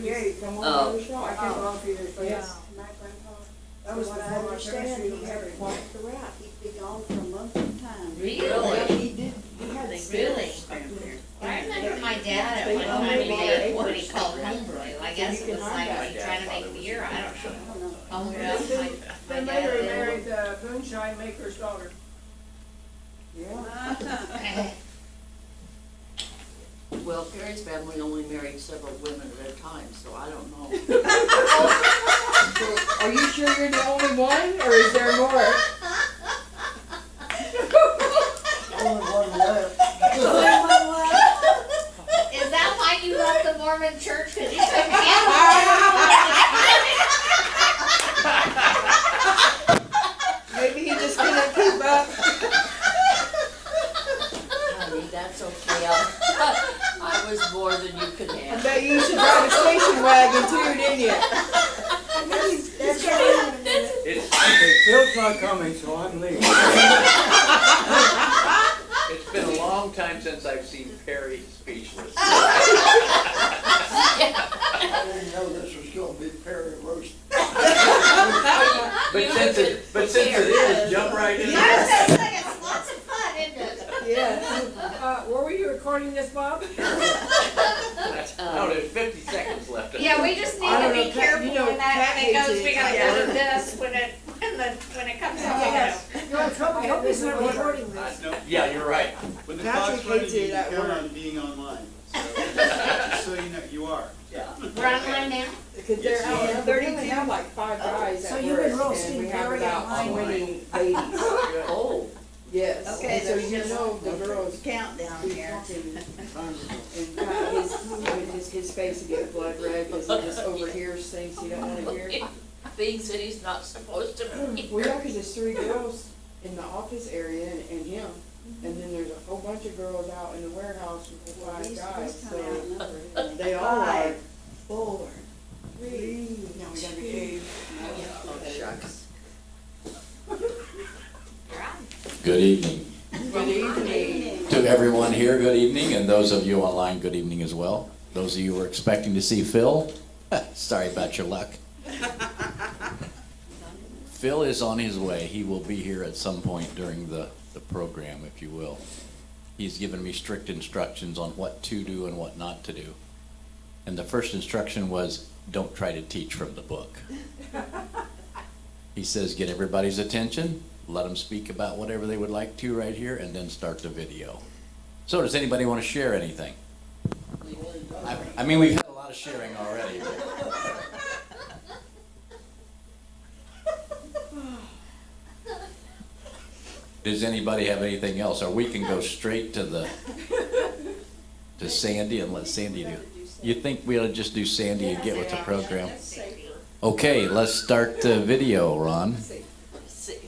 38. From Oh. one to the I shop. came off here. Yeah. My grandpa, That was from what I before my understand, parents he had even walked the route, he'd be gone for a month at a time. Really? Yeah, he did, he had Really? steps. I remember my dad at one time did what he called homebrew. I guess it was like he tried to make beer, I don't know. Homebrew, my Then dad later he did. married the moonshine maker's daughter. Yeah. Well, Perry's family only married several women at a time, so I don't know. Are you sure you're the only one, or is there more? Only one left. Is that why you left the Mormon church? Cause you couldn't handle Maybe he just couldn't keep up. Honey, that's okay. I was more than you could I handle. bet you used to drive a station wagon too, didn't you? That's right. Phil's not coming, so I'm leaving. It's been a long time since I've seen Perry speechless. I didn't know this was gonna be Perry roast. But since it is, jump right in. It's lots of fun, isn't it? Yeah. Were we recording this, Bob? No, there's 50 seconds left. Yeah, we just need I to don't be know, careful you know, when that, Pat when it goes, hates we it. gotta go to this, when it comes out, we gotta. You have trouble, hope he's not recording this. Yeah, you're right. When the Patrick clock's running, hates you it at can count work. on being online. So, just so you know, you are. We're online now? Because they're out, Yes, we only have like 5 guys So at you've been work, roasting and we have Perry about online. 20 ladies. Oh, Yes. Okay, And so there's you just know the girls countdown be here. talking, and his face would get blood red because he just overhears things he don't want to hear. things that he's not supposed to be. Well, yeah, because there's 3 girls in the office area and him, and then there's a whole bunch of girls out in the warehouse with 5 These guys, come so outnumbered. they all are. 5, 4, 3. Now we gotta behave. Oh, shucks. Good evening. Good evening. To everyone here, good evening, and those of you online, good evening as well. Those of you who were expecting to see Phil, sorry about your luck. Phil is on his way. He will be here at some point during the program, if you will. He's given me strict instructions on what to do and what not to do. And the first instruction was, don't try to teach from the book. He says, get everybody's attention, let them speak about whatever they would like to right here, and then start the video. So does anybody want to share anything? I mean, we've had a lot of sharing already. Does anybody have anything else? Or we can go straight to Sandy and let Sandy do. You think we ought to just do Sandy and get with the program? Okay, let's start the video, Ron. Safer.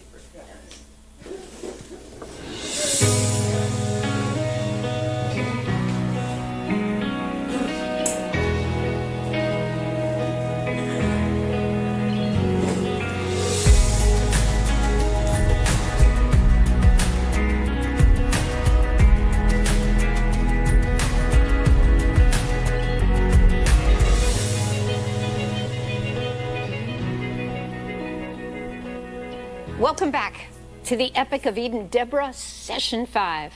Welcome back to the Epic of Eden Deborah, Session 5.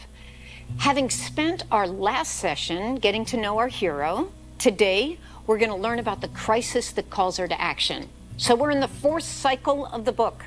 Having spent our last session getting to know our hero, today we're going to learn about the crisis that calls her to action. So we're in the 4th cycle of the book.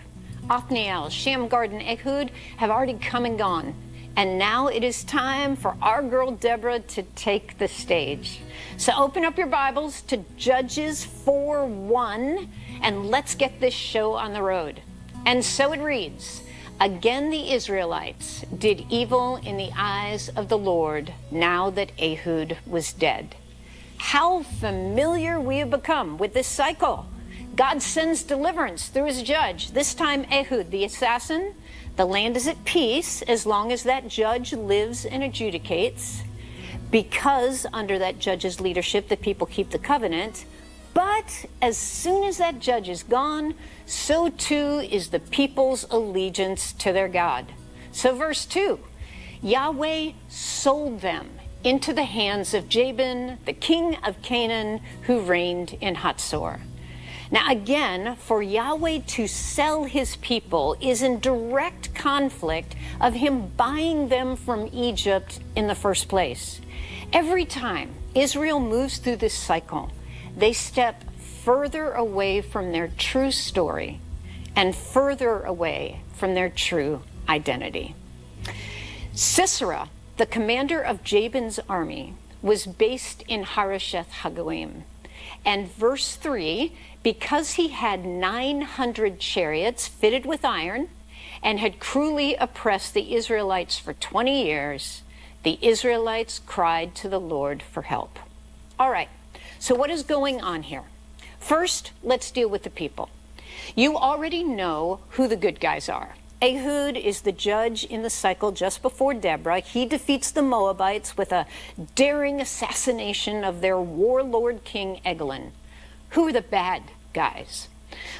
Othniel, Shamgar, and Ehud have already come and gone. And now it is time for our girl Deborah to take the stage. So open up your Bibles to Judges 4:1 and let's get this show on the road. And so it reads, again the Israelites did evil in the eyes of the Lord now that Ehud was dead. How familiar we have become with this cycle. God sends deliverance through his judge, this time Ehud, the assassin. The land is at peace as long as that judge lives and adjudicates, because under that judge's leadership, the people keep the covenant. But as soon as that judge is gone, so too is the people's allegiance to their God. So verse 2, Yahweh sold them into the hands of Jabin, the king of Canaan, who reigned in Hatzor. Now again, for Yahweh to sell his people is in direct conflict of him buying them from Egypt in the first place. Every time Israel moves through this cycle, they step further away from their true story and further away from their true identity. Sisera, the commander of Jabin's army, was based in Harosheth Hagoyim. And verse 3, because he had 900 chariots fitted with iron and had cruelly oppressed the Israelites for 20 years, the Israelites cried to the Lord for help. All right, so what is going on here? First, let's deal with the people. You already know who the good guys are. Ehud is the judge in the cycle just before Deborah. He defeats the Moabites with a daring assassination of their warlord king Eglon. Who are the bad guys?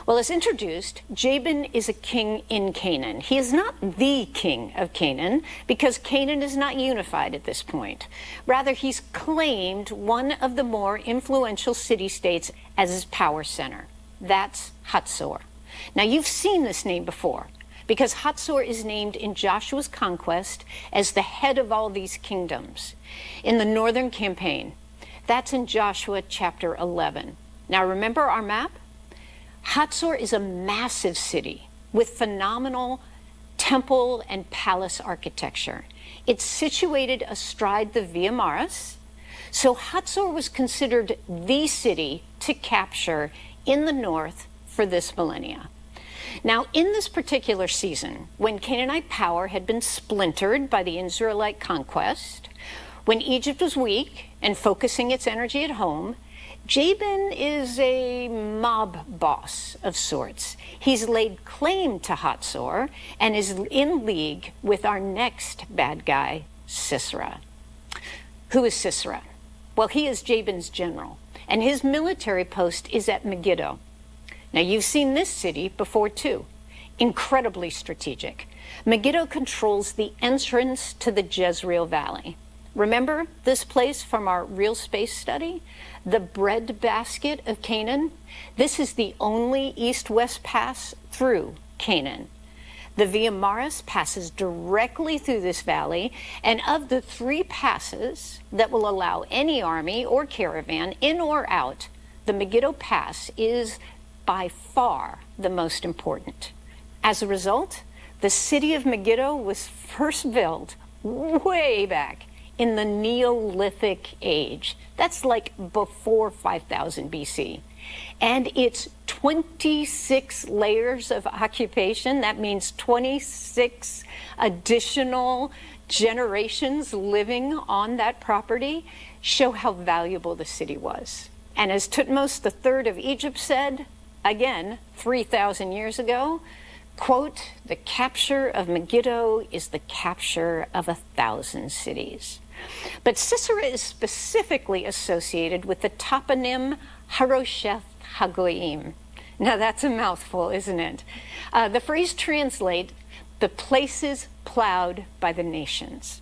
Well, as introduced, Jabin is a king in Canaan. He is not the king of Canaan because Canaan is not unified at this point. Rather, he's claimed one of the more influential city-states as his power center. That's Hatzor. Now, you've seen this name before, because Hatzor is named in Joshua's conquest as the head of all these kingdoms. In the northern campaign, that's in Joshua chapter 11. Now remember our map? Hatzor is a massive city with phenomenal temple and palace architecture. It's situated astride the Via Maris, so Hatzor was considered the city to capture in the north for this millennia. Now, in this particular season, when Canaanite power had been splintered by the Israelite conquest, when Egypt was weak and focusing its energy at home, Jabin is a mob boss of sorts. He's laid claim to Hatzor and is in league with our next bad guy, Sisera. Who is Sisera? Well, he is Jabin's general, and his military post is at Megiddo. Now, you've seen this city before, too. Incredibly strategic. Megiddo controls the entrance to the Jezreel Valley. Remember this place from our real space study? The breadbasket of Canaan? This is the only east-west pass through Canaan. The Via Maris passes directly through this valley, and of the 3 passes that will allow any army or caravan in or out, the Megiddo Pass is by far the most important. As a result, the city of Megiddo was first built way back in the Neolithic age. That's like before 5000 BC. And it's 26 layers of occupation. That means 26 additional generations living on that property show how valuable the city was. And as Thutmose III of Egypt said, again, 3,000 years ago, quote, "The capture of Megiddo is the capture of 1,000 cities." But Sisera is specifically associated with the toponym Harosheth Hagoyim. Now that's a mouthful, isn't it? The phrase translates, "the places plowed by the nations."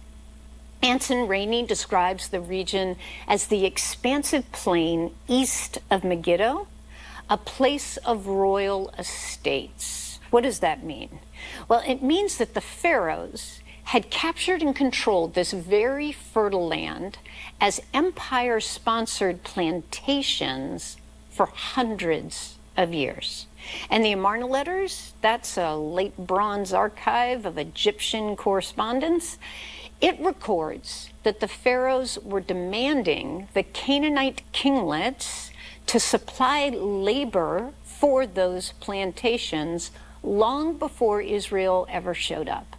Anson Rainey describes the region as the expansive plain east of Megiddo, a place of royal estates. What does that mean? Well, it means that the pharaohs had captured and controlled this very fertile land as empire-sponsored plantations for hundreds of years. And the Amarna letters, that's a late bronze archive of Egyptian correspondence. It records that the pharaohs were demanding the Canaanite kinglets to supply labor for those plantations long before Israel ever showed up.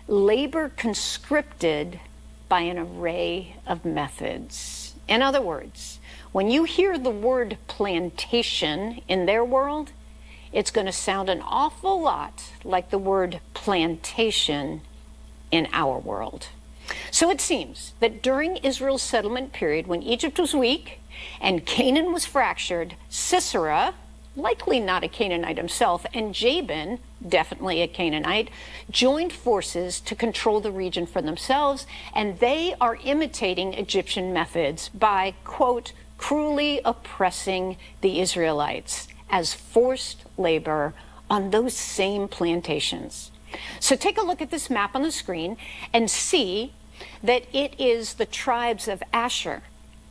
Labor conscripted by an array of methods. In other words, when you hear the word plantation in their world, it's going to sound an awful lot like the word plantation in our world. So it seems that during Israel's settlement period, when Egypt was weak and Canaan was fractured, Sisera, likely not a Canaanite himself, and Jabin, definitely a Canaanite, joined forces to control the region for themselves, and they are imitating Egyptian methods by, quote, cruelly oppressing the Israelites as forced labor on those same plantations. So take a look at this map on the screen and see that it is the tribes of Asher,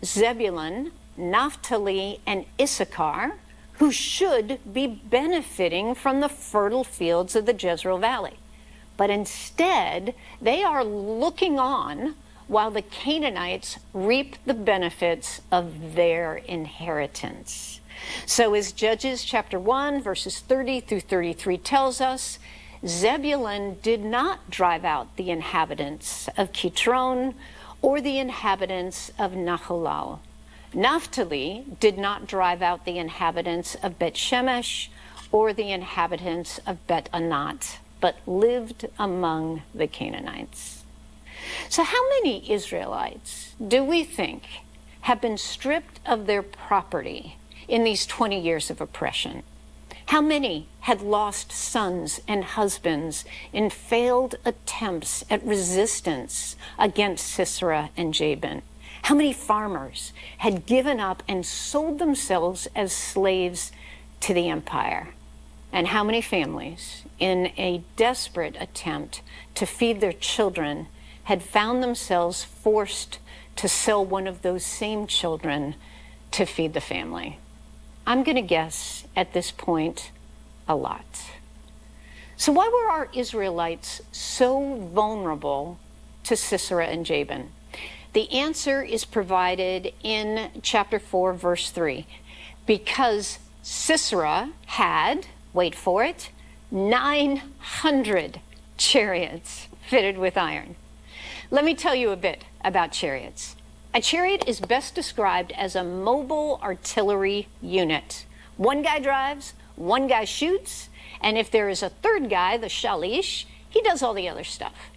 Zebulun, Naphtali, and Issachar who should be benefiting from the fertile fields of the Jezreel Valley. But instead, they are looking on while the Canaanites reap the benefits of their inheritance. So as Judges chapter 1, verses 30 through 33 tells us, Zebulun did not drive out the inhabitants of Kitron or the inhabitants of Nahalal. Naphtali did not drive out the inhabitants of Bet Shemesh or the inhabitants of Bet Anat, but lived among the Canaanites. So how many Israelites do we think have been stripped of their property in these 20 years of oppression? How many had lost sons and husbands in failed attempts at resistance against Sisera and Jabin? How many farmers had given up and sold themselves as slaves to the empire? And how many families, in a desperate attempt to feed their children, had found themselves forced to sell one of those same children to feed the family? I'm going to guess at this point a lot. So why were our Israelites so vulnerable to Sisera and Jabin? The answer is provided in chapter 4, verse 3. Because Sisera had, wait for it, 900 chariots fitted with iron. Let me tell you a bit about chariots. A chariot is best described as a mobile artillery unit. One guy drives, one guy shoots, and if there is a third guy, the shalish, he does all the other stuff.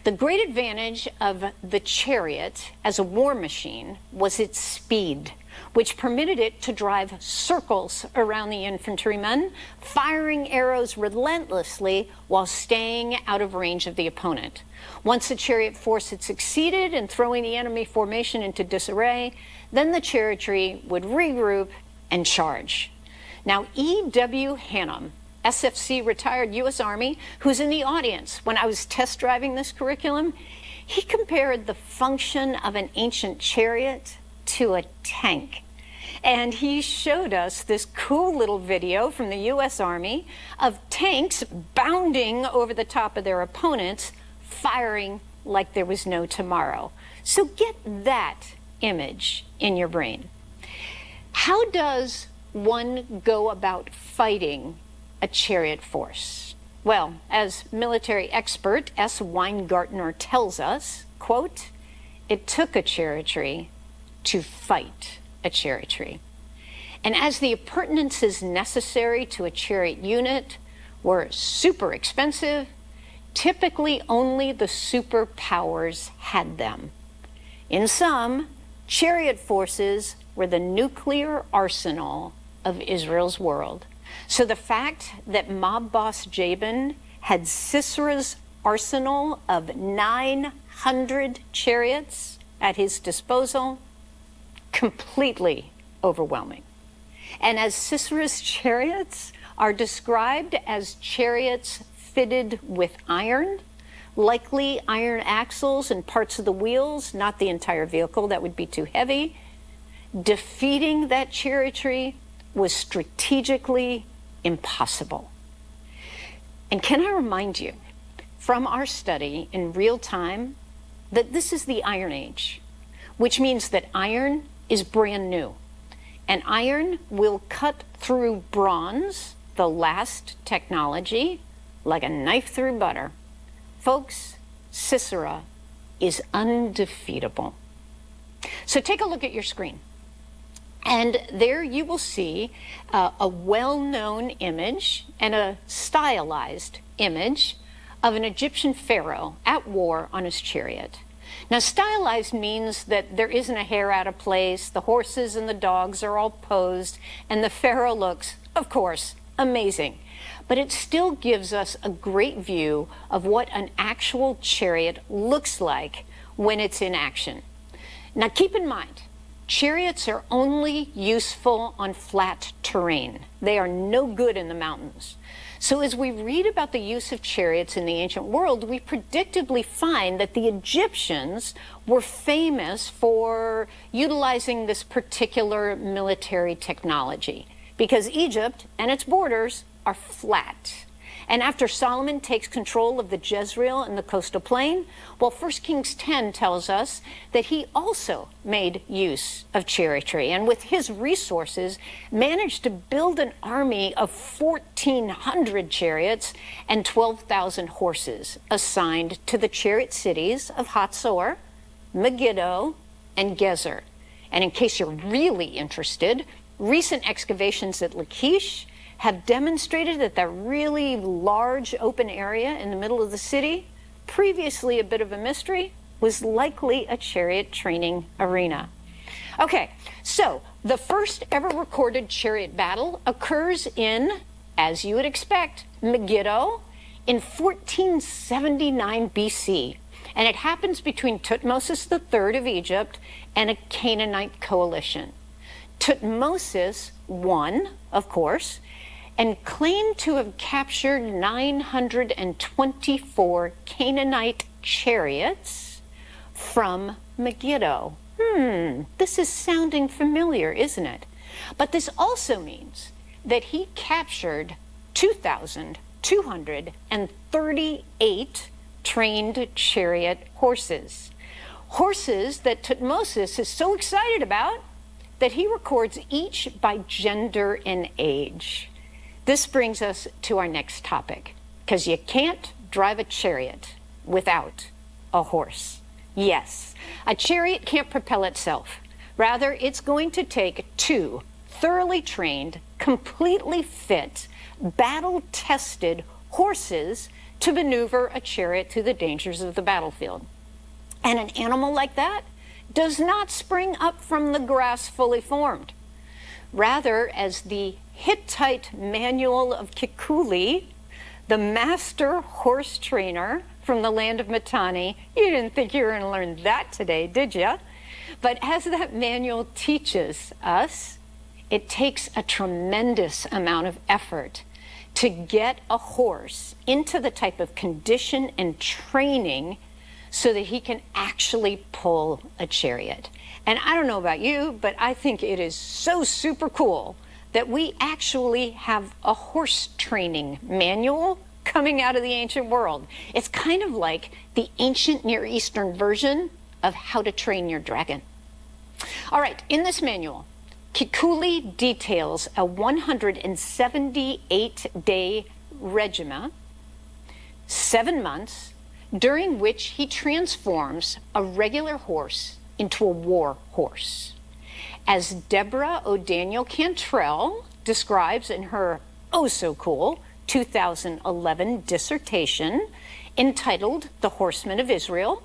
The great advantage of the chariot as a war machine was its speed, which permitted it to drive circles around the infantrymen, firing arrows relentlessly while staying out of range of the opponent. Once the chariot force had succeeded in throwing the enemy formation into disarray, then the chariotry would regroup and charge. Now, E.W. Hannum, SFC retired U.S. Army, who's in the audience when I was test driving this curriculum, he compared the function of an ancient chariot to a tank. And he showed us this cool little video from the U.S. Army of tanks bounding over the top of their opponents, firing like there was no tomorrow. So get that image in your brain. How does one go about fighting a chariot force? Well, as military expert S. Weingartner tells us, quote, it took a chariotry to fight a chariotry. And as the appurtenances necessary to a chariot unit were super expensive, typically only the superpowers had them. In sum, chariot forces were the nuclear arsenal of Israel's world. So the fact that mob boss Jabin had Sisera's arsenal of 900 chariots at his disposal, completely overwhelming. And as Sisera's chariots are described as chariots fitted with iron, likely iron axles and parts of the wheels, not the entire vehicle, that would be too heavy, defeating that chariotry was strategically impossible. And can I remind you from our study in real time that this is the Iron Age, which means that iron is brand new. And iron will cut through bronze, the last technology, like a knife through butter. Folks, Sisera is undefeatable. So take a look at your screen. And there you will see a well-known image and a stylized image of an Egyptian pharaoh at war on his chariot. Now, stylized means that there isn't a hair out of place, the horses and the dogs are all posed, and the pharaoh looks of course, amazing. But it still gives us a great view of what an actual chariot looks like when it's in action. Now keep in mind, chariots are only useful on flat terrain. They are no good in the mountains. So as we read about the use of chariots in the ancient world, we predictably find that the Egyptians were famous for utilizing this particular military technology, because Egypt and its borders are flat. And after Solomon takes control of the Jezreel and the coastal plain, well, 1 Kings 10 tells us that he also made use of chariotry, and with his resources managed to build an army of 1,400 chariots and 12,000 horses assigned to the chariot cities of Hatzor, Megiddo, and Gezer. And in case you're really interested, recent excavations at Lachish have demonstrated that that really large open area in the middle of the city, previously a bit of a mystery, was likely a chariot training arena. Okay, so the first ever recorded chariot battle occurs in, as you would expect, Megiddo in 1479 BC. And it happens between Tutmosis III of Egypt and a Canaanite coalition. Tutmosis won, of course, and claimed to have captured 924 Canaanite chariots from Megiddo. This is sounding familiar, isn't it? But this also means that he captured 2,238 trained chariot horses. Horses that Tutmosis is so excited about that he records each by gender and age. This brings us to our next topic, because you can't drive a chariot without a horse. Yes, a chariot can't propel itself. Rather, it's going to take two thoroughly trained, completely fit, battle-tested horses to maneuver a chariot through the dangers of the battlefield. And an animal like that does not spring up from the grass fully formed. Rather, as the Hittite manual of Kikuli, the master horse trainer from the land of Mitanni, you didn't think you were going to learn that today, did you? But as that manual teaches us, it takes a tremendous amount of effort to get a horse into the type of condition and training so that he can actually pull a chariot. And I don't know about you, but I think it is so super cool that we actually have a horse training manual coming out of the ancient world. It's kind of like the ancient Near Eastern version of how to train your dragon. All right, in this manual, Kikuli details a 178-day regimen, 7 months, during which he transforms a regular horse into a war horse. As Deborah O'Daniel Cantrell describes in her oh-so-cool 2011 dissertation entitled The Horsemen of Israel,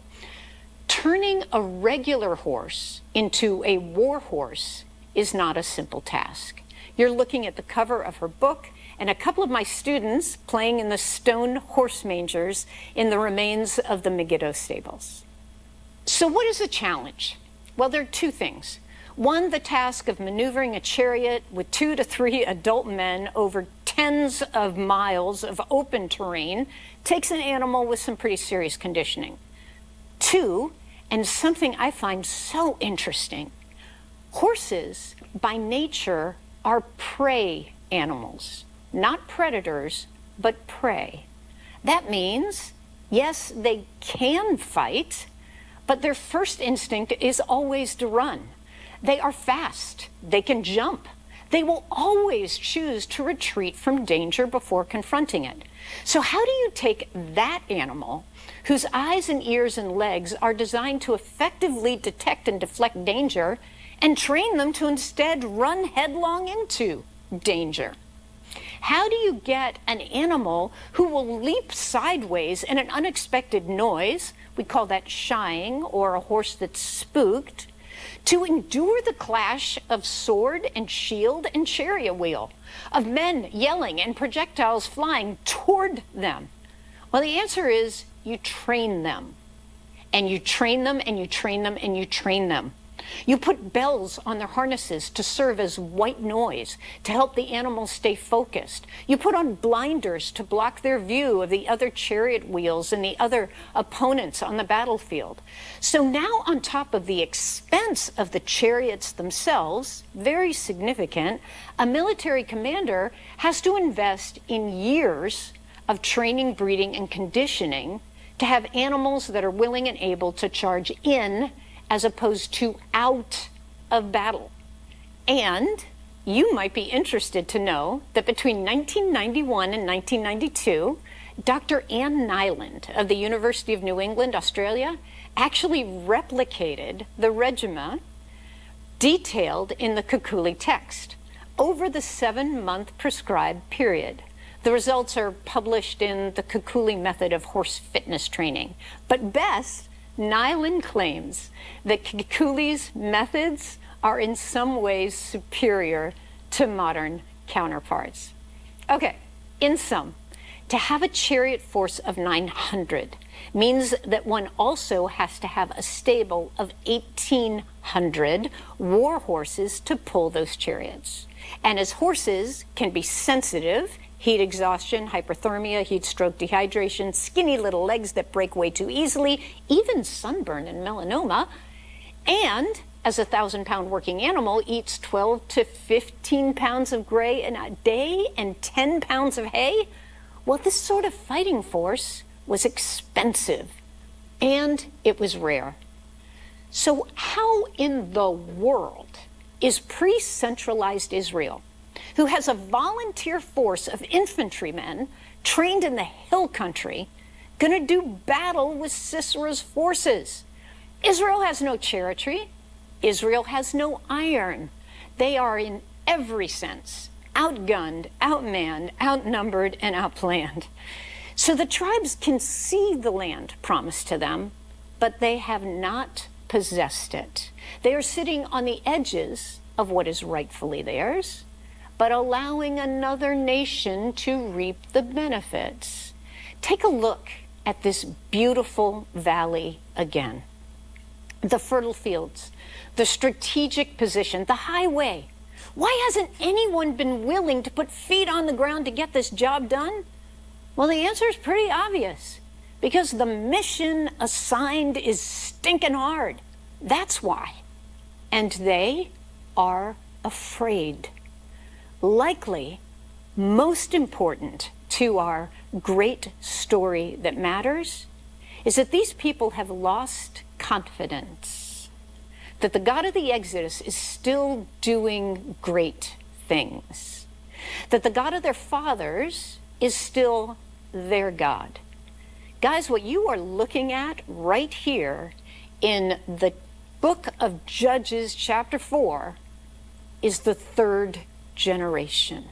turning a regular horse into a war horse is not a simple task. You're looking at the cover of her book and a couple of my students playing in the stone horse mangers in the remains of the Megiddo stables. So what is the challenge? Well, there are two things. One, the task of maneuvering a chariot with 2 to 3 adult men over tens of miles of open terrain takes an animal with some pretty serious conditioning. Two, and something I find so interesting, horses by nature are prey animals, not predators, but prey. That means, yes, they can fight, but their first instinct is always to run. They are fast. They can jump. They will always choose to retreat from danger before confronting it. So how do you take that animal, whose eyes and ears and legs are designed to effectively detect and deflect danger, and train them to instead run headlong into danger? How do you get an animal who will leap sideways in an unexpected noise, we call that shying, or a horse that's spooked, to endure the clash of sword and shield and chariot wheel, of men yelling and projectiles flying toward them? Well, the answer is you train them. And you train them, and you train them, and you train them. You put bells on their harnesses to serve as white noise, to help the animals stay focused. You put on blinders to block their view of the other chariot wheels and the other opponents on the battlefield. So now, on top of the expense of the chariots themselves, very significant, a military commander has to invest in years of training, breeding, and conditioning to have animals that are willing and able to charge in as opposed to out of battle. And you might be interested to know that between 1991 and 1992, Dr. Anne Nyland of the University of New England, Australia, actually replicated the regimen detailed in the Kukuli text over the 7-month prescribed period. The results are published in the Kukuli method of horse fitness training. But best, Nyland claims that Kukuli's methods are in some ways superior to modern counterparts. Okay, in sum, to have a chariot force of 900 means that one also has to have a stable of 1,800 war horses to pull those chariots. And as horses can be sensitive, heat exhaustion, hyperthermia, heat stroke, dehydration, skinny little legs that break way too easily, even sunburn and melanoma, and as a 1,000-pound working animal eats 12 to 15 pounds of gray in a day and 10 pounds of hay, well, this sort of fighting force was expensive and it was rare. So how in the world is pre-centralized Israel, who has a volunteer force of infantrymen trained in the hill country, going to do battle with Sisera's forces? Israel has no chariotry. Israel has no iron. They are in every sense outgunned, outmanned, outnumbered, and outplanned. So the tribes can see the land promised to them, but they have not possessed it. They are sitting on the edges of what is rightfully theirs, but allowing another nation to reap the benefits. Take a look at this beautiful valley again. The fertile fields, the strategic position, the highway. Why hasn't anyone been willing to put feet on the ground to get this job done? Well, the answer is pretty obvious. Because the mission assigned is stinking hard. That's why. And they are afraid. Likely, most important to our great story that matters is that these people have lost confidence that the God of the Exodus is still doing great things, that the God of their fathers is still their God. Guys, what you are looking at right here in the book of Judges, chapter 4, is the third generation.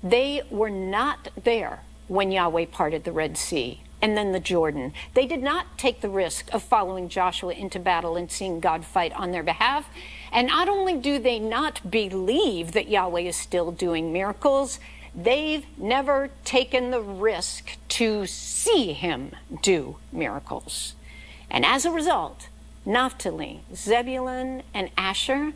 They were not there when Yahweh parted the Red Sea and then the Jordan. They did not take the risk of following Joshua into battle and seeing God fight on their behalf. And not only do they not believe that Yahweh is still doing miracles, they've never taken the risk to see him do miracles. And as a result, Naphtali, Zebulun, and Asher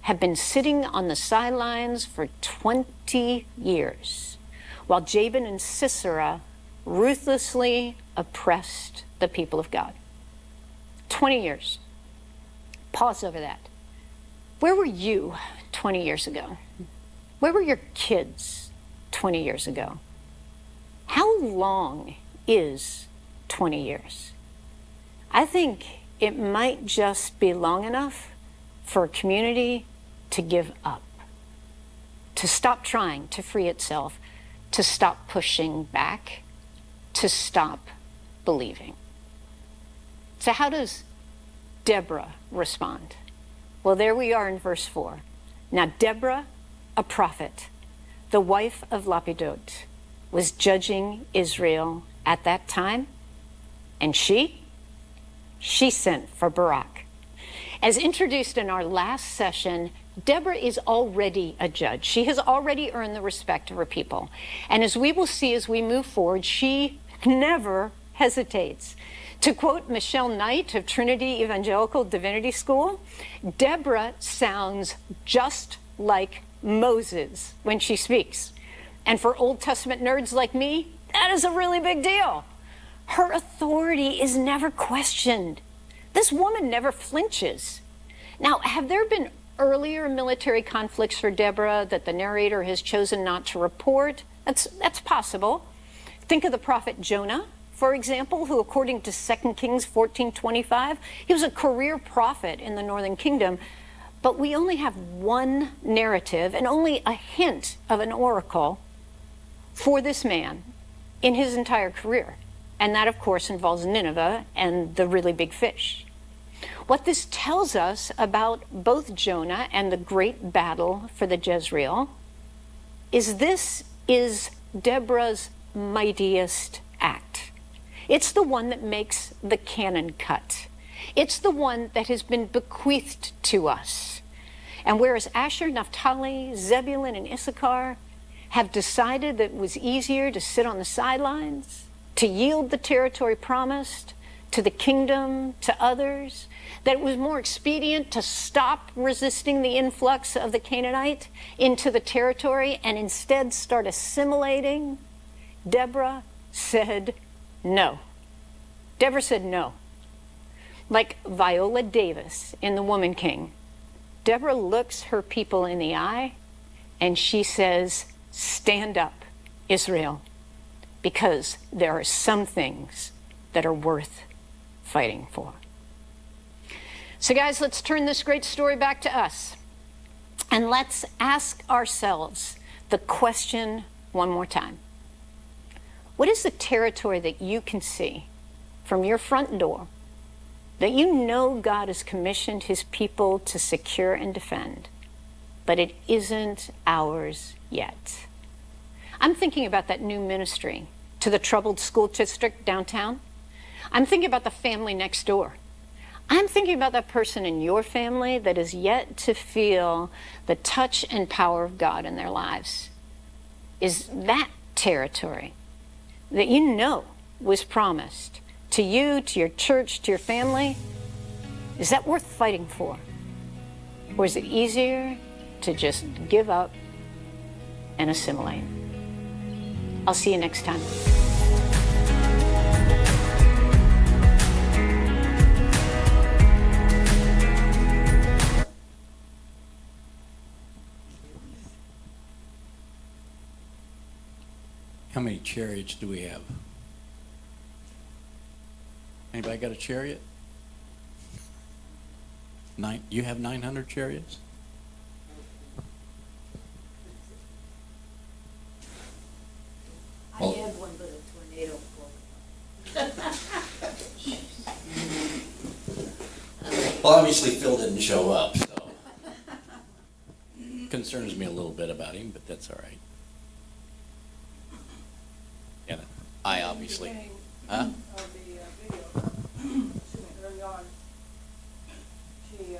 have been sitting on the sidelines for 20 years, while Jabin and Sisera ruthlessly oppressed the people of God. 20 years. Pause over that. Where were you 20 years ago? Where were your kids 20 years ago? How long is 20 years? I think it might just be long enough for a community to give up, to stop trying to free itself, to stop pushing back, to stop believing. So how does Deborah respond? Well, there we are in verse 4. Now Deborah, a prophet, the wife of Lapidot, was judging Israel at that time, and she sent for Barak. As introduced in our last session, Deborah is already a judge. She has already earned the respect of her people. And as we will see as we move forward, she never hesitates. To quote Michelle Knight of Trinity Evangelical Divinity School, Deborah sounds just like Moses when she speaks. And for Old Testament nerds like me, that is a really big deal. Her authority is never questioned. This woman never flinches. Now, have there been earlier military conflicts for Deborah that the narrator has chosen not to report? That's possible. Think of the prophet Jonah, for example, who according to 2 Kings 14:25, he was a career prophet in the northern kingdom, but we only have one narrative and only a hint of an oracle for this man in his entire career. And that, of course, involves Nineveh and the really big fish. What this tells us about both Jonah and the great battle for the Jezreel is this is Deborah's mightiest act. It's the one that makes the canon cut. It's the one that has been bequeathed to us. And whereas Asher, Naphtali, Zebulun, and Issachar have decided that it was easier to sit on the sidelines, to yield the territory promised to the kingdom, to others, that it was more expedient to stop resisting the influx of the Canaanite into the territory and instead start assimilating, Deborah said no. Deborah said no. Like Viola Davis in The Woman King, Deborah looks her people in the eye and she says, stand up, Israel, because there are some things that are worth fighting for. So guys, let's turn this great story back to us. And let's ask ourselves the question one more time. What is the territory that you can see from your front door that you know God has commissioned his people to secure and defend, but it isn't ours yet? I'm thinking about that new ministry to the troubled school district downtown. I'm thinking about the family next door. I'm thinking about that person in your family that is yet to feel the touch and power of God in their lives. Is that territory that you know was promised to you, to your church, to your family, is that worth fighting for? Or is it easier to just give up and assimilate? I'll see you next time. How many chariots do we have? Anybody got a chariot? You have 900 chariots? I had one, but a tornado blew. Well, obviously Phil didn't show up, so. Concerns me a little bit about him, but that's all right. Yeah, I obviously. Huh? Of the video, early on, she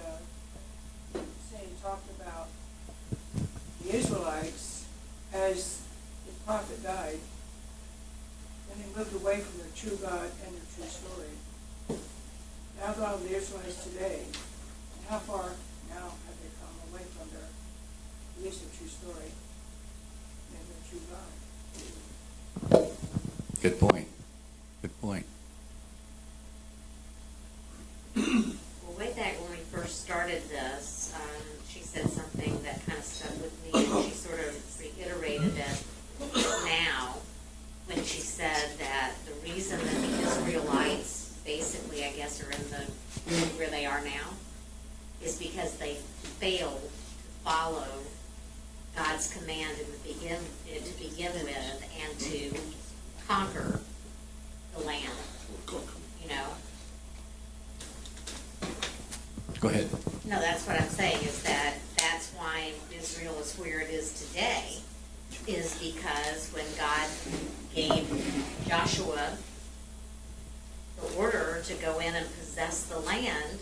talked about the Israelites as the prophet died, and they moved away from their true God and their true story. Now about the Israelites today, and how far now have they come away from their, at least their true story and their true God? Good point. Good point. Well, way back when we first started this, she said something that kind of stuck with me, and she sort of reiterated it now when she said that the reason that the Israelites basically, I guess, are in the where they are now is because they failed to follow God's command to begin with and to conquer the land, you know? Go ahead. No, that's what I'm saying, is that's why Israel is where it is today, is because when God gave Joshua the order to go in and possess the land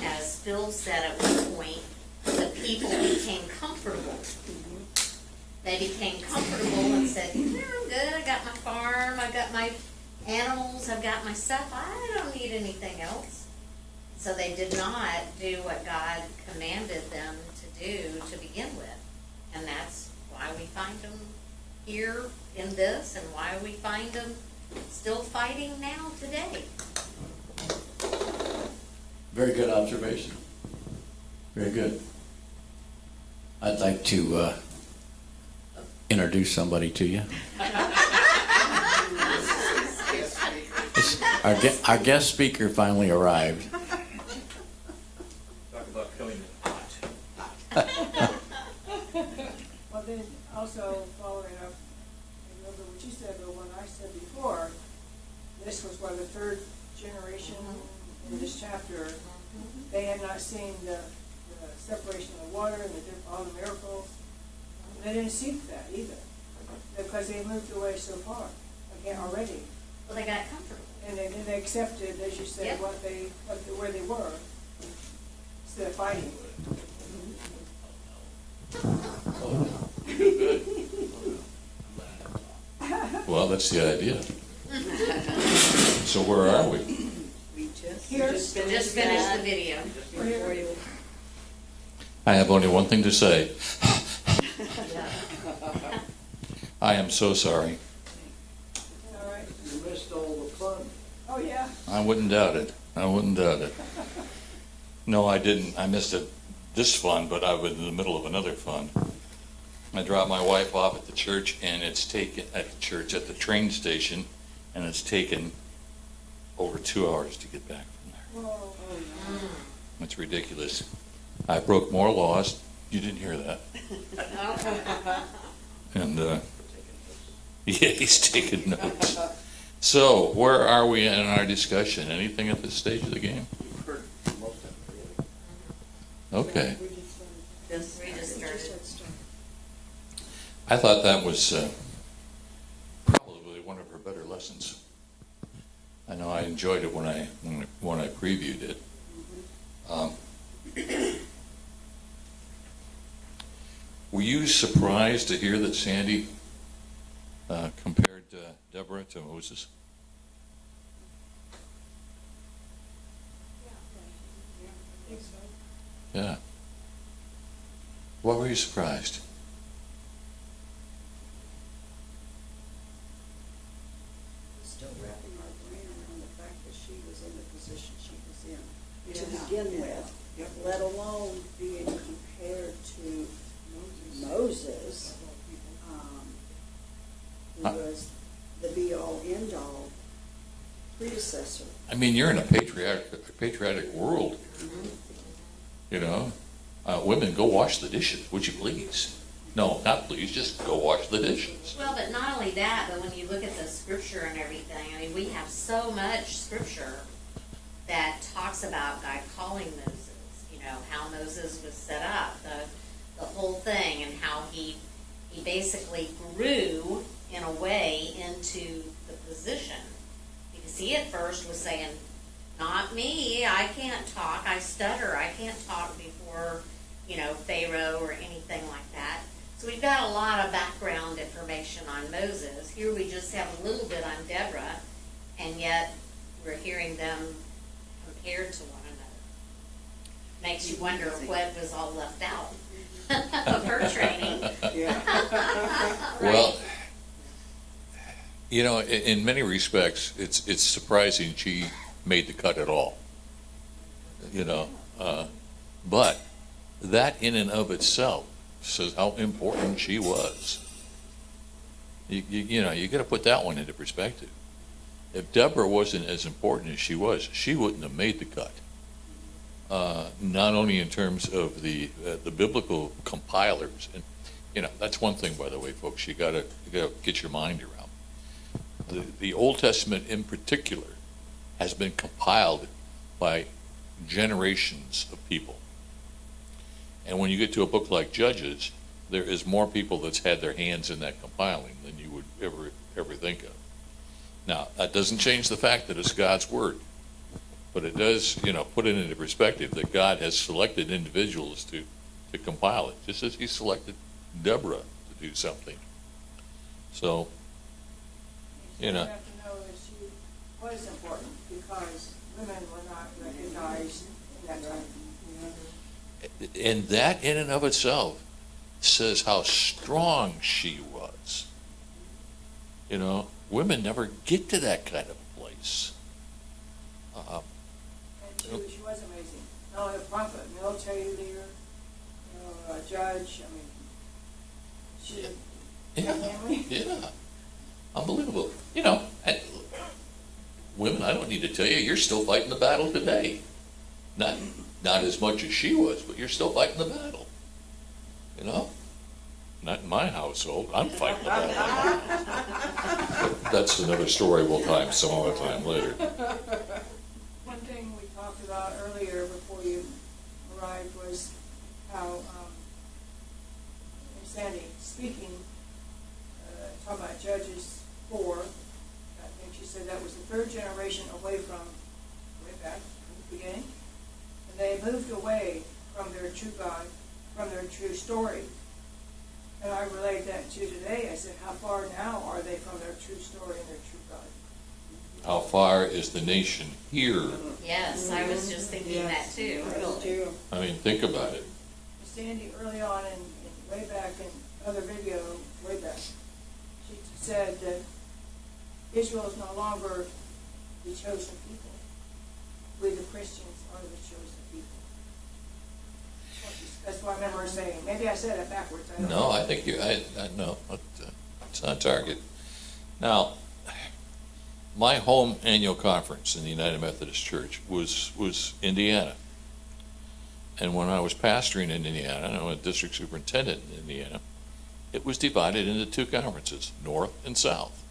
as Phil said at one point, the people became comfortable. They became comfortable and said, yeah, I'm good, I got my farm, I got my animals, I've got my stuff, I don't need anything else. So they did not do what God commanded them to do to begin with. And that's why we find them here in this, and why we find them still fighting now today. Very good observation. Very good. I'd like to introduce somebody to you. Our guest speaker finally arrived. Talk about coming in hot. Well, then, also following up, remember what you said, but what I said before, this was what, the third generation in this chapter. They had not seen the separation of the water and all the miracles. They didn't seek that either, because they moved away so far, again, already. Well, they got comfortable. And then they accepted, as you said, Yep. where they were, instead of fighting. Well, that's the idea. So where are we? Here, Just finished the video. we're here. I have only one thing to say. I am so sorry. All right. You missed all the fun. Oh, yeah. I wouldn't doubt it. I wouldn't doubt it. No, I didn't. I missed this fun, but I was in the middle of another fun. I dropped my wife off at the church, and it's taken at the train station, and it's taken over 2 hours to get back from there. Whoa. It's ridiculous. I broke more laws. You didn't hear that. And yeah, he's taking notes. So, where are we in our discussion? Anything at this stage of the game? You've heard most of it, really. Okay. We just started. I thought that was probably one of her better lessons. I know I enjoyed it when I previewed it. Were you surprised to hear that Sandy compared Deborah to Moses? Yeah. Why were you surprised? Still wrapping our brain around the fact that she was in the position she was in to begin with, let alone being compared to Moses, who was the be-all, end-all predecessor. I mean, you're in a patriotic world. You know, women, go wash the dishes, would you please? No, not please, just go wash the dishes. Well, but not only that, but when you look at the scripture and everything, I mean, we have so much scripture that talks about God calling Moses, you know, how Moses was set up, the whole thing, and how he basically grew in a way into the position. Because he at first was saying, not me, I can't talk, I stutter, I can't talk before, you know, Pharaoh or anything like that. So we've got a lot of background information on Moses. Here we just have a little bit on Deborah, and yet we're hearing them compared to one another. Makes you wonder what was all left out of her training. Well, you know, in many respects, it's surprising she made the cut at all. You know, but that in and of itself says how important she was. You know, you got to put that one into perspective. If Deborah wasn't as important as she was, she wouldn't have made the cut. Not only in terms of the biblical compilers, and you know that's one thing, by the way, folks. You got to get your mind around. The Old Testament, in particular, has been compiled by generations of people. And when you get to a book like Judges, there is more people that's had their hands in that compiling than you would ever think of. Now, that doesn't change the fact that it's God's word. But it does, put it into perspective that God has selected individuals to compile it, just as he selected Deborah to do something. So, You have to know that she was important because women were not recognized in that time. and that in and of itself says how strong she was. Women never get to that kind of place. And she was amazing. Not only a prophet, military leader, a judge, she had a family. Yeah, unbelievable. And women, I don't need to tell you, you're still fighting the battle today. Not as much as she was, but you're still fighting the battle. Not in my household. I'm fighting the battle. But that's another story we'll time some other time later. One thing we talked about earlier before you arrived was how Sandy speaking, talking about Judges 4, I think she said that was the third generation away from, way back from the beginning, and they moved away from their true God, from their true story. And I relayed that to you today. I said, how far now are they from their true story and their true God? How far is the nation here? Yes, I was just thinking that too, really. I mean, think about it. Sandy, early on in way back in other video, way back, she said that Israel is no longer the chosen people. We, the Christians, are the chosen people. That's what I remember her saying. Maybe I said it backwards. I don't know. No, I think I know. It's on target. Now, my home annual conference in the United Methodist Church was Indiana. And when I was pastoring in Indiana, and I was district superintendent in Indiana, it was divided into two conferences, North and South.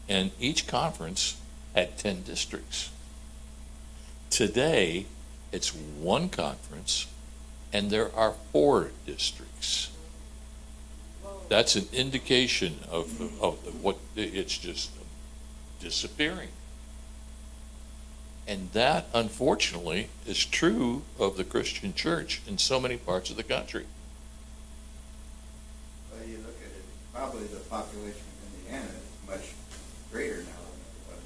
And each conference had 10 districts. Today, it's one conference, and there are 4 districts. That's an indication of what it's just disappearing. And that, unfortunately, is true of the Christian church in so many parts of the country. Well, you look at it, probably the population of Indiana is much greater now than it was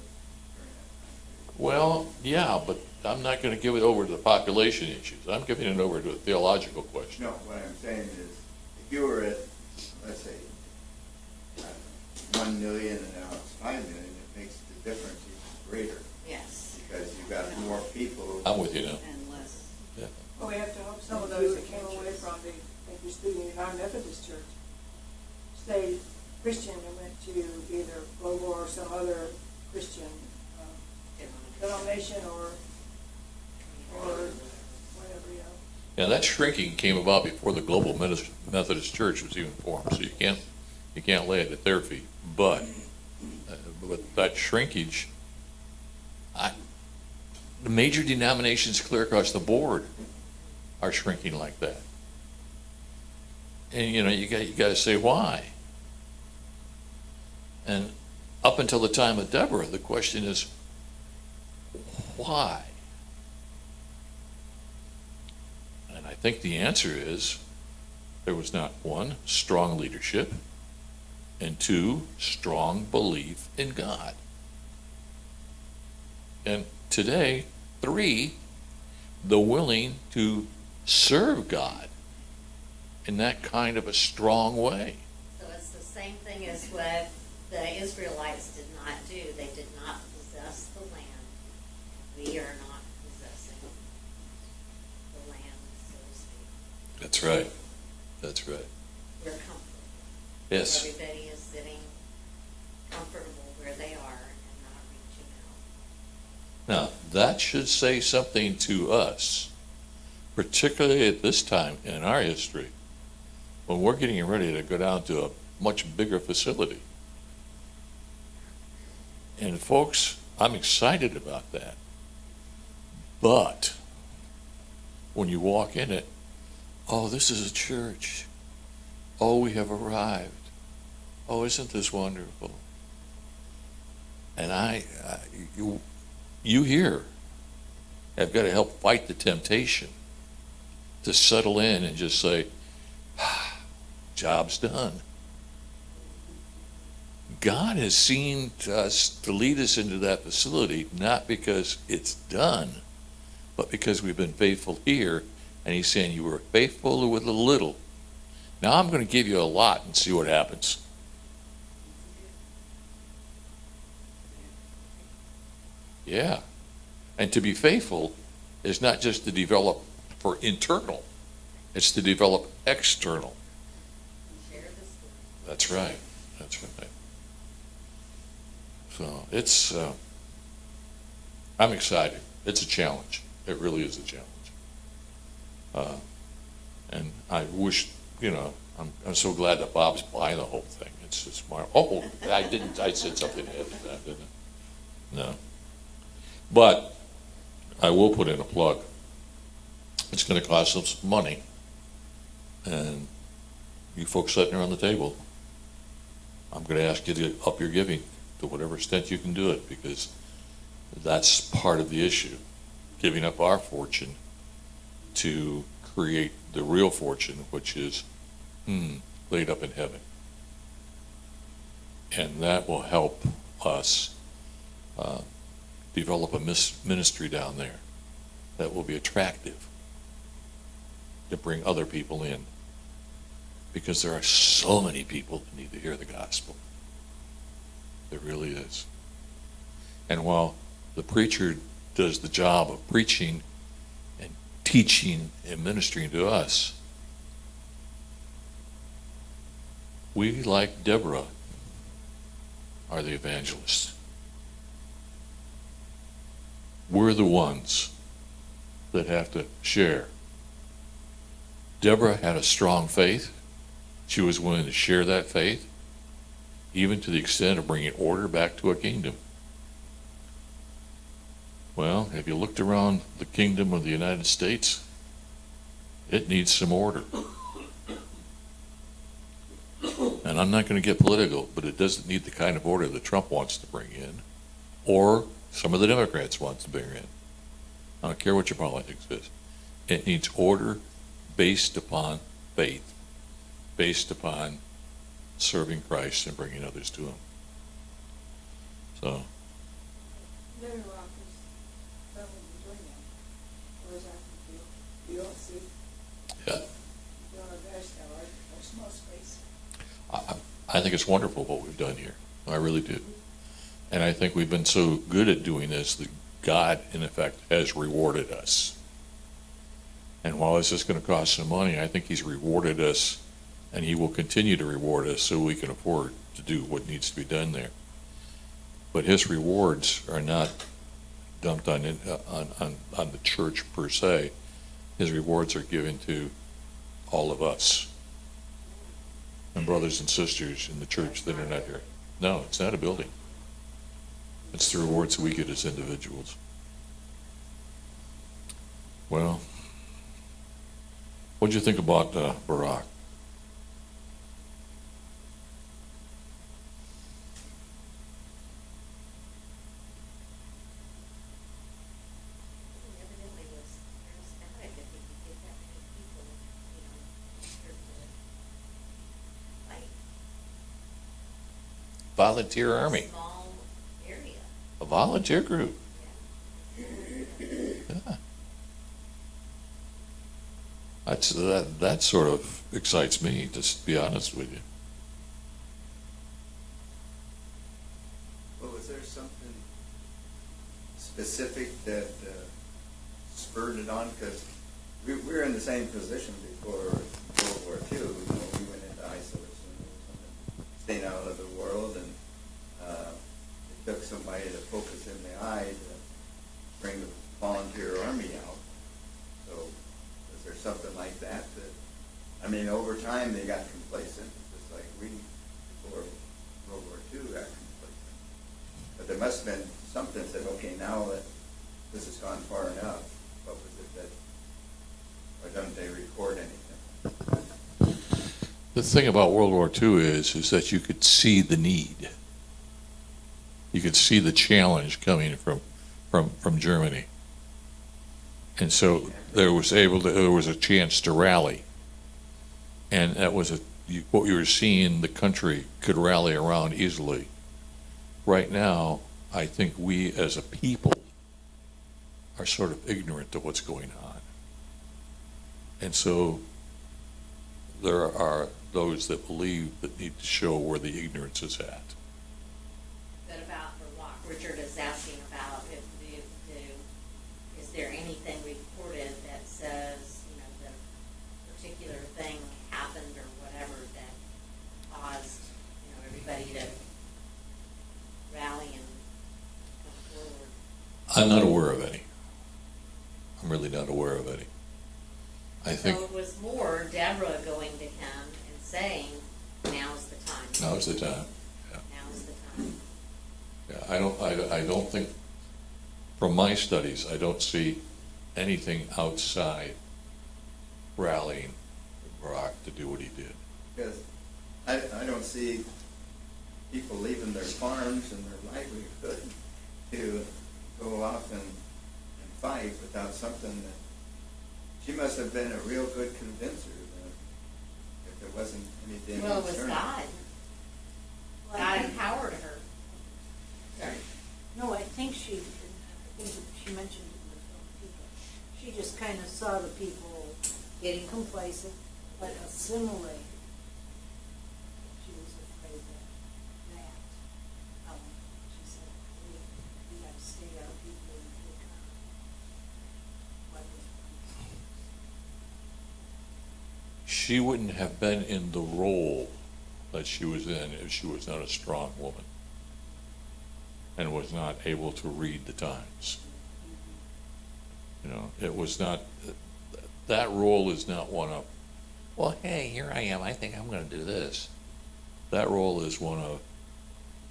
during that time. Well, yeah, but I'm not going to give it over to the population issues. I'm giving it over to a theological question. No, what I'm saying is, if you were at, let's say, 1 million and now it's 5 million, it makes the difference even greater. Yes. Because you've got more people. I'm with you now. And less. Yeah. Well, we have to hope some of those that came away from the United Methodist Church stayed Christian and went to either Global or some other Christian denomination or whatever, Yeah, that shrinking came about before the Global Methodist Church was even formed, so you can't lay it at their feet. But that shrinkage, the major denominations clear across the board are shrinking like that. And you got to say why. And up until the time of Deborah, the question is why? And I think the answer is there was not 1, strong leadership, and 2, strong belief in God. And today, 3, the willing to serve God in that kind of a strong way. So it's the same thing as what the Israelites did not do. They did not possess the land. We are not possessing the land, so to speak. That's right. That's right. We're comfortable. Yes. Everybody is sitting comfortable where they are and not reaching out. Now, that should say something to us, particularly at this time in our history, when we're getting ready to go down to a much bigger facility. And folks, I'm excited about that. But when you walk in it, oh, this is a church. Oh, we have arrived. Oh, isn't this wonderful? And you hear have got to help fight the temptation to settle in and just say, job's done. God has seen us to lead us into that facility, not because it's done, but because we've been faithful here. And he's saying, you were faithful with a little. Now I'm going to give you a lot and see what happens. Yeah. And to be faithful is not just to develop for internal, it's to develop external. That's right. That's right. So it's, I'm excited. It's a challenge. It really is a challenge. And I wish, I'm so glad that Bob's buying the whole thing. It's just my, I said something to add to that, didn't I? No. But I will put in a plug. It's going to cost us some money. And you folks sitting around the table, I'm going to ask you to up your giving to whatever extent you can do it, because that's part of the issue. Giving up our fortune to create the real fortune, which is laid up in heaven. And that will help us develop a ministry down there that will be attractive to bring other people in. Because there are so many people that need to hear the gospel. There really is. And while the preacher does the job of preaching and teaching and ministering to us, we, like Deborah, are the evangelists. We're the ones that have to share. Deborah had a strong faith. She was willing to share that faith, even to the extent of bringing order back to a kingdom. Well, have you looked around the kingdom of the United States? It needs some order. And I'm not going to get political, but it doesn't need the kind of order that Trump wants to bring in, or some of the Democrats want to bring in. I don't care what your politics is. It needs order based upon faith, based upon serving Christ and bringing others to him. So. Living Rock is probably doing that. Or is that you don't see? Yeah. Doing our best now, our small space. I think it's wonderful what we've done here. I really do. And I think we've been so good at doing this that God, in effect, has rewarded us. And while this is going to cost some money, I think he's rewarded us, and he will continue to reward us so we can afford to do what needs to be done there. But his rewards are not dumped on the church per se. His rewards are given to all of us and brothers and sisters in the church that are not here. No, it's not a building. It's the rewards we get as individuals. Well, what'd you think about Barack? Evidently was charismatic if he could get that many people, fight. Volunteer army, Small area. a volunteer group. Yeah. That sort of excites me, just to be honest with you. Well, was there something specific that spurred it on? Because we were in the same position before World War II. We went into isolation, staying out of the world, and it took somebody to focus in the eye to bring the volunteer army out. So was there something like that? Over time they got complacent, just like we, before World War II, got complacent. But there must have been something that said, okay, now that this has gone far enough, what was it that, or don't they record anything? The thing about World War II is that you could see the need. You could see the challenge coming from Germany. And so there was a chance to rally. And that was what you were seeing, the country could rally around easily. Right now, I think we as a people are sort of ignorant to what's going on. And so there are those that believe that need to show where the ignorance is at. But about the walk, Richard is asking about if is there anything reported that says, you know, that a particular thing happened or whatever that caused, you know, everybody to rally and come forward? I'm not aware of any. I'm really not aware of any. I think So it was more Deborah going to him and saying, now's the time. now's the time. Yeah. Now's the time. Yeah, I don't think, from my studies, I don't see anything outside rallying Barack to do what he did. Because I don't see people leaving their farms and their livelihood to go off and fight without something that, she must have been a real good convincer then, if there wasn't anything. Well, it was concerning. God. God empowered her. Sorry. No, I think she mentioned it in the film people. She just kind of saw the people getting complacent, but assimilate. She was afraid that, she said, we got to stay our people and take what was promised. She wouldn't have been in the role that she was in if she was not a strong woman and was not able to read the times. You know, it was not, that role is not one of, well, hey, here I am, I think I'm going to do this. That role is one of,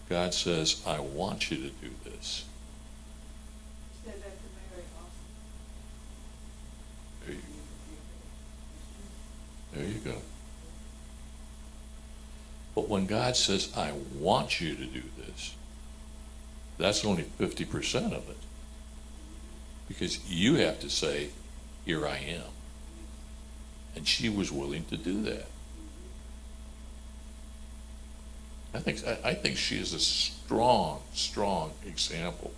God says, I want you to do this. She said that to Mary also. There you go. But when God says, I want you to do this, that's only 50% of it. Because you have to say, here I am. And she was willing to do that. I think she is a strong, strong example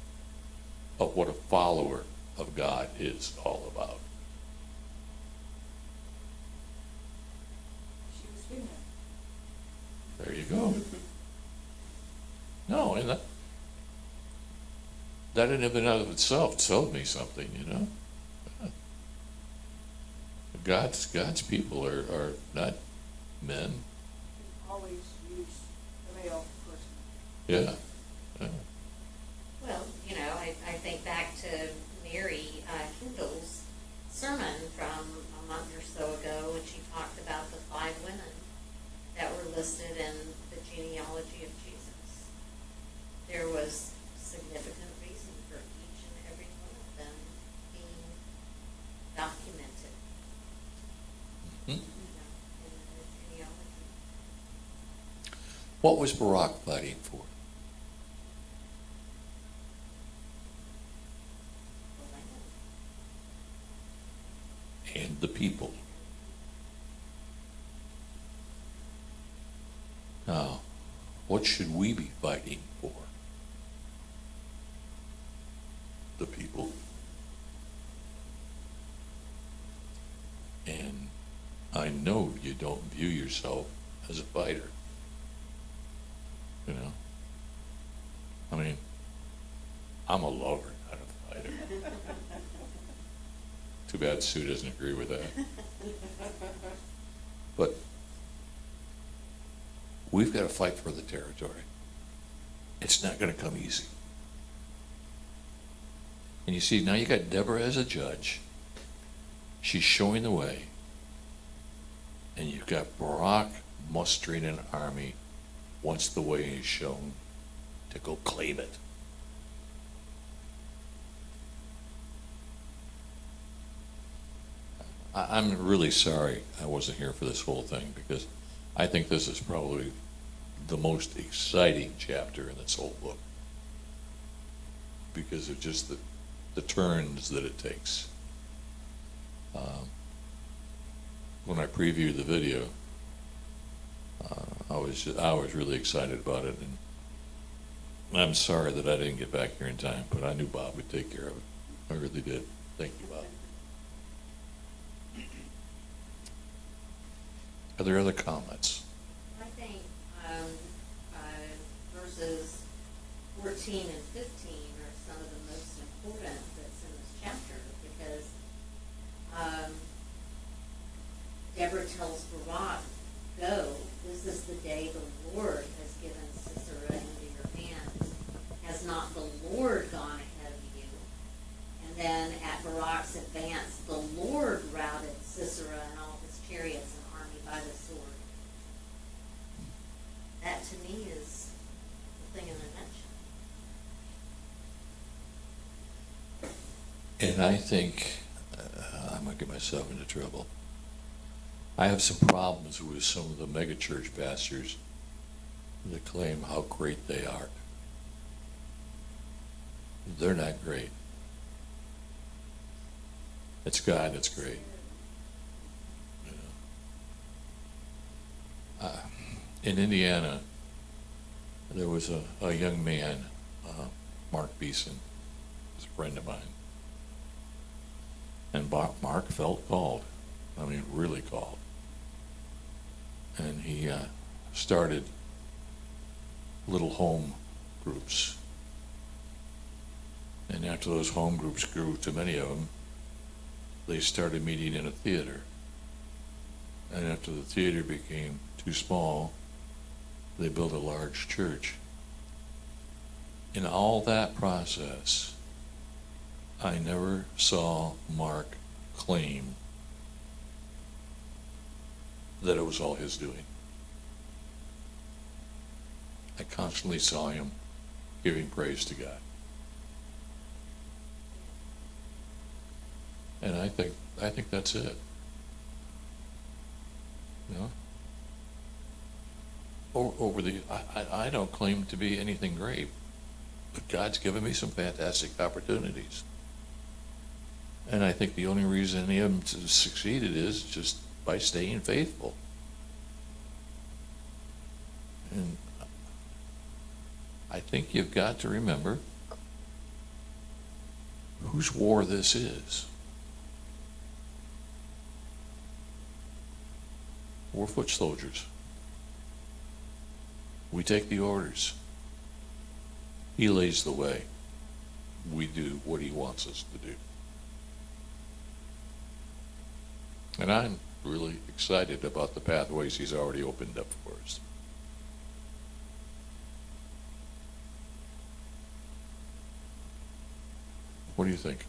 of what a follower of God is all about. She was female. There you go. No, and that in and of itself told me something, you know. God's people are not men. Always use the male person. Yeah. Yeah. Well, you know, I think back to Mary Kendall's sermon from a month or so ago when she talked about the 5 women that were listed in the genealogy of Jesus. There was significant reason for each and every one of them being documented. Hmm? You know, in the genealogy. What was Barack fighting for? And the people. Now, what should we be fighting for? The people. And I know you don't view yourself as a fighter. You know? I mean, I'm a lover, not a fighter. Too bad Sue doesn't agree with that. But we've got to fight for the territory. It's not going to come easy. And you see, now you got Deborah as a judge. She's showing the way. And you've got Barack mustering an army once the way is shown to go claim it. I'm really sorry I wasn't here for this whole thing, because I think this is probably the most exciting chapter in this whole book, because of just the turns that it takes. when I previewed the video, I was really excited about it, and I'm sorry that I didn't get back here in time, but I knew Bob would take care of it. I really did. Thank you, Bob. Are there other comments? I think verses 14 and 15 are some of the most important that's in this chapter, because Deborah tells Barak, "Go, this is the day the Lord has given Sisera into your hands. Has not the Lord gone ahead of you?" And then at Barak's advance, the Lord routed Sisera and all his chariots and army by the sword. That to me is the thing in a nutshell. And I think I'm going to get myself into trouble. I have some problems with some of the megachurch pastors that claim how great they are. They're not great. It's God that's great. You know. In Indiana, there was a young man, Mark Beeson, was a friend of mine. And Mark felt called. I mean, really called. And he started little home groups. And after those home groups grew to many of them, they started meeting in a theater. And after the theater became too small, they built a large church. In all that process, I never saw Mark claim that it was all his doing. I constantly saw him giving praise to God. And I think that's it. You know? I don't claim to be anything great, but God's given me some fantastic opportunities. And I think the only reason any of them succeeded is just by staying faithful. And I think you've got to remember whose war this is. We're foot soldiers. We take the orders. He lays the way. We do what he wants us to do. And I'm really excited about the pathways he's already opened up for us. What do you think?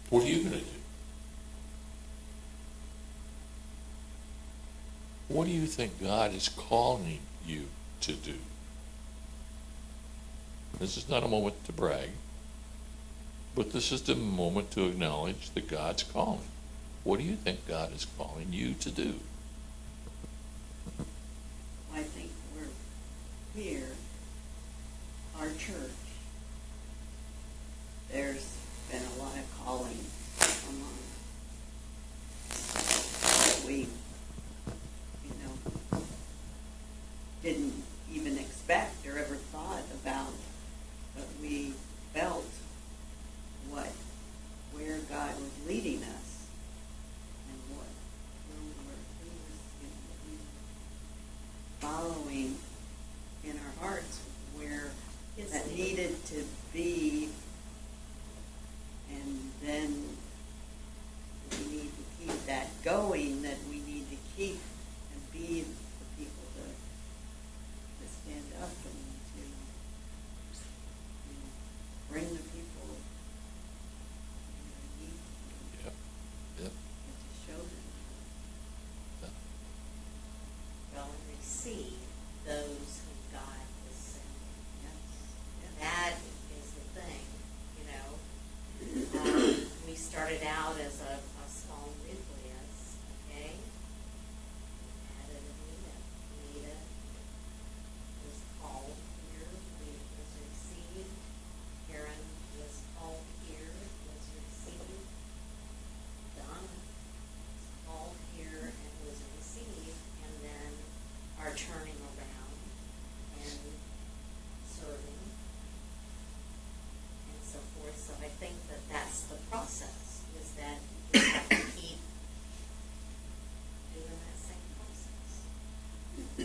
What are you going to do? What do you think God is calling you to do? This is not a moment to brag, but this is the moment to acknowledge that God's calling. What do you think God is calling you to do? I think we're here, our church, there's been a lot of calling among that we, didn't even expect or ever thought about, but we felt where God was leading us and where we were following in our hearts where that needed to be, and then we need to keep that going, that we need to keep and be the people to stand up and to bring the people who need Yep. and to show them. Well, and receive those whom God is sending. Yes. That is the thing,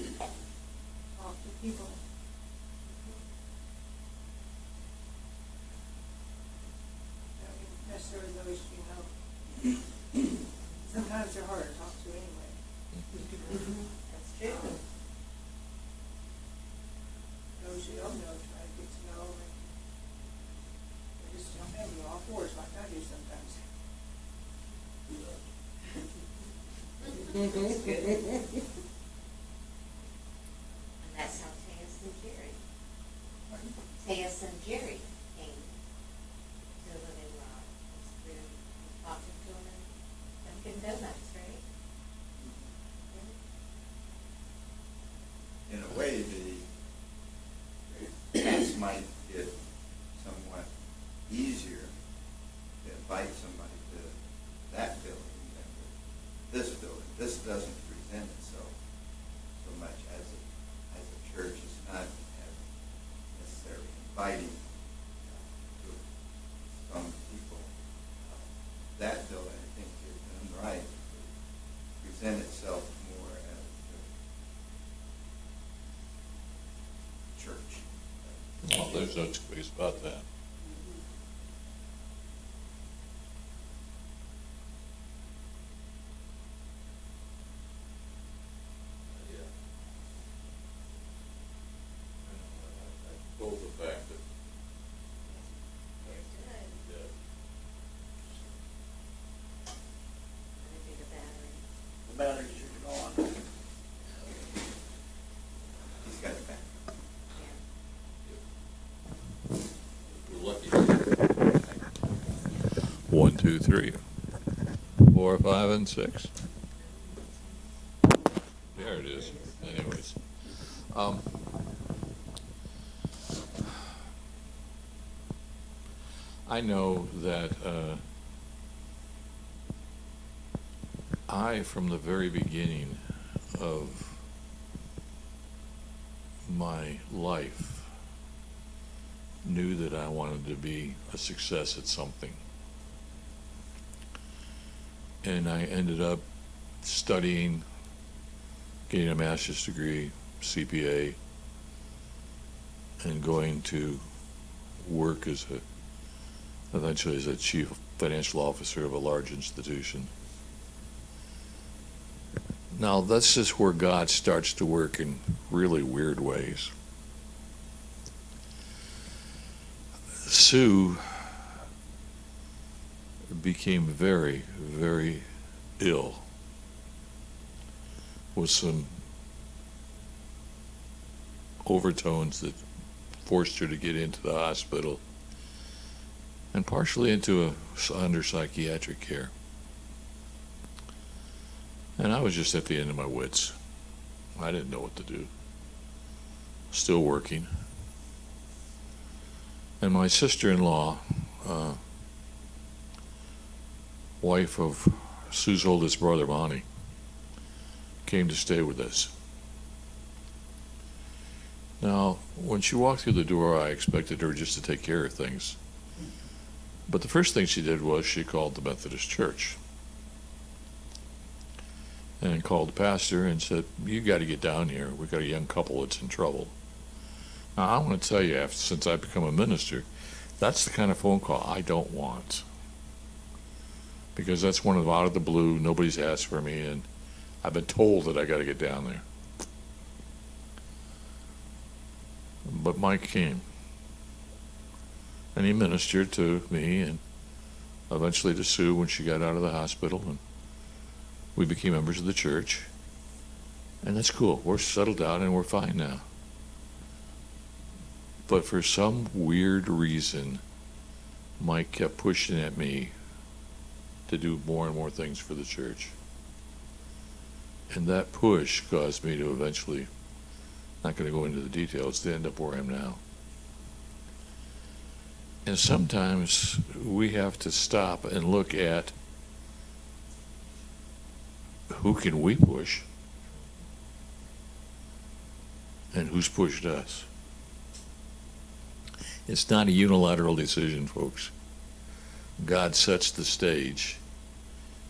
talk to people. Not necessarily those you know. Sometimes they're hard to talk to anyway. That's true. Those you don't know, try to get to know them. They just don't have you all fours like I do sometimes. And that's how Teus and Jerry. Teus and Jerry came to Living Rock. We were talking to them in Dunkin' Donuts, right? In a way, the task might get somewhat easier to invite somebody to that building than to this building. This doesn't present itself so much as a church. It's not as necessarily inviting to some people. That building, I think, is done right, to present itself more as a church. Well, there's no two ways about that. Both the fact that Very good. Let me do the battery. The batteries are gone. He's got it back. Yeah. you're lucky. 1, 2, 3, 4, 5, and 6. There it is. Anyways, I know that I, from the very beginning of my life, knew that I wanted to be a success at something. And I ended up studying, getting a master's degree, CPA, and going to work eventually as a chief financial officer of a large institution. Now, that's just where God starts to work in really weird ways. Sue became very, very ill with some overtones that forced her to get into the hospital and partially under psychiatric care. And I was just at the end of my wits. I didn't know what to do. Still working. And my sister-in-law, wife of Sue's oldest brother, Monty, came to stay with us. Now, when she walked through the door, I expected her just to take care of things. But the first thing she did was she called the Methodist Church and called the pastor and said, "You got to get down here. We've got a young couple that's in trouble." Now, I want to tell you, since I've become a minister, that's the kind of phone call I don't want. Because that's one of out of the blue, nobody's asked for me, and I've been told that I got to get down there. But Mike came. And he ministered to me and eventually to Sue when she got out of the hospital, and we became members of the church. And that's cool. We're settled down and we're fine now. But for some weird reason, Mike kept pushing at me to do more and more things for the church. And that push caused me to eventually, not going to go into the details, to end up where I am now. And sometimes we have to stop and look at who can we push and who's pushed us. It's not a unilateral decision, folks. God sets the stage,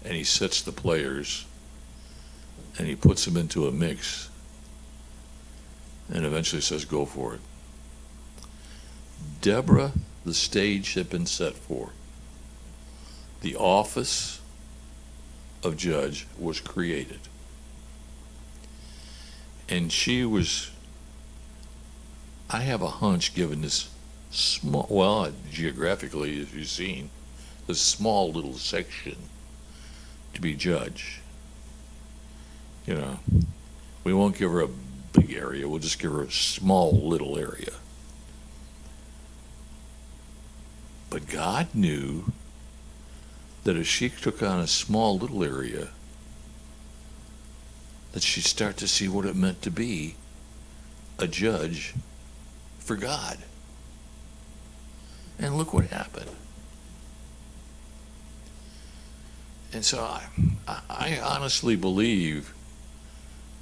and he sets the players, and he puts them into a mix, and eventually says, go for it. Deborah, the stage had been set for. The office of judge was created. And she was, I have a hunch, given this small, well, geographically, as you've seen, this small little section to be judge. You know, we won't give her a big area, we'll just give her a small little area. But God knew that if she took on a small little area, that she'd start to see what it meant to be a judge for God. And look what happened. And so I honestly believe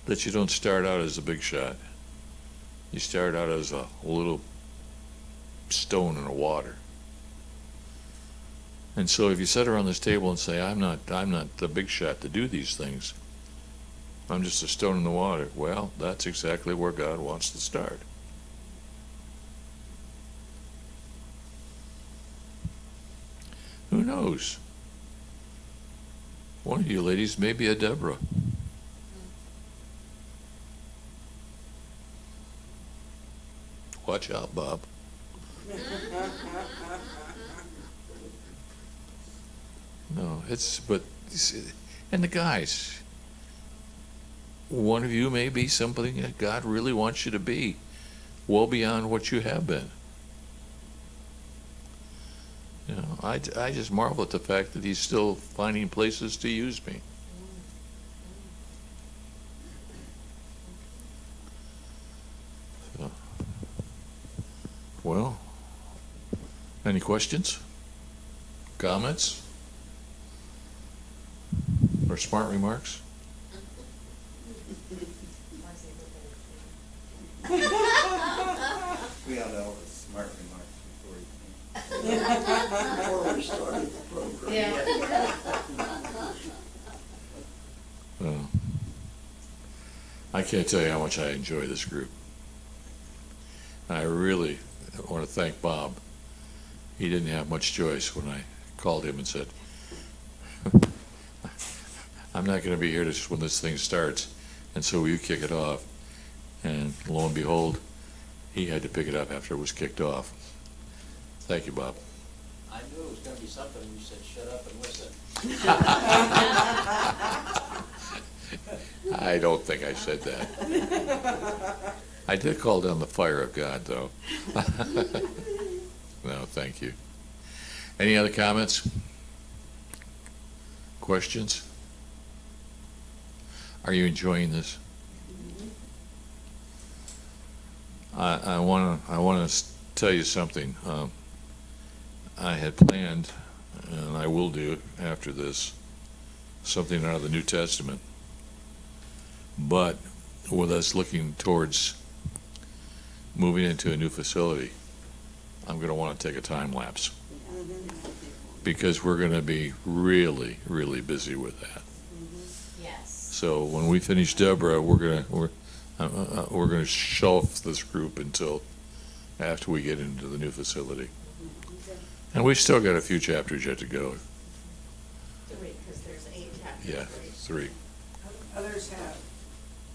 that you don't start out as a big shot. You start out as a little stone in the water. And so if you sit around this table and say, I'm not the big shot to do these things, I'm just a stone in the water, well, that's exactly where God wants to start. Who knows? One of you ladies may be a Deborah. Watch out, Bob. No, and the guys, one of you may be something that God really wants you to be, well beyond what you have been. You know, I just marvel at the fact that he's still finding places to use me. So, well, any questions? Comments? Or smart remarks? We had all the smart remarks before you came. Before we started the program. Well, I can't tell you how much I enjoy this group. I really want to thank Bob. He didn't have much choice when I called him and said, I'm not going to be here just when this thing starts, and so will you kick it off? And lo and behold, he had to pick it up after it was kicked off. Thank you, Bob. I knew it was gonna be something, you said, shut up and listen. I don't think I said that. I did call down the fire of God, though. No, thank you. Any other comments? Questions? Are you enjoying this? I want to tell you something. I had planned, and I will do after this, something out of the New Testament. But with us looking towards moving into a new facility, I'm going to want to take a time lapse, because we're going to be really, really busy with that. Yes. So when we finish Deborah, we're going to shelf this group until after we get into the new facility. And we've still got a few chapters yet to go. 3, because there's 8 chapters. Yeah, 3. Others have,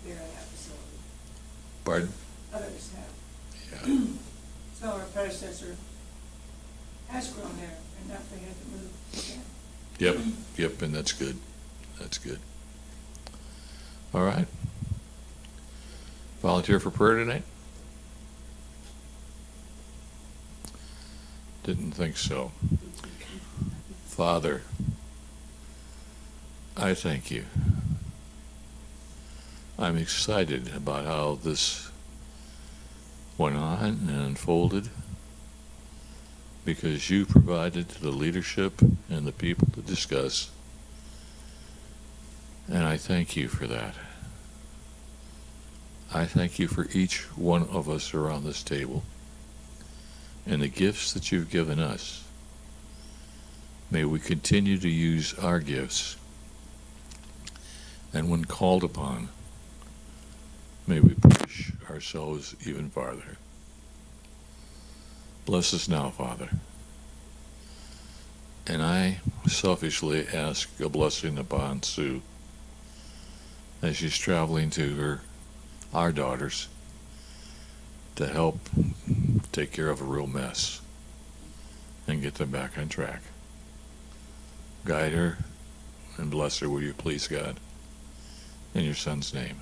there in that facility. Pardon? Others have. Yeah. So our predecessor has grown there, and now they had to move again. Yep, and that's good. That's good. All right. Volunteer for prayer tonight? Didn't think so. Father, I thank you. I'm excited about how this went on and unfolded, because you provided the leadership and the people to discuss, and I thank you for that. I thank you for each one of us around this table and the gifts that you've given us. May we continue to use our gifts, and when called upon, may we push ourselves even farther. Bless us now, Father. And I selfishly ask a blessing upon Sue as she's traveling to our daughters to help take care of a real mess and get them back on track. Guide her and bless her, will you please, God? In your Son's name.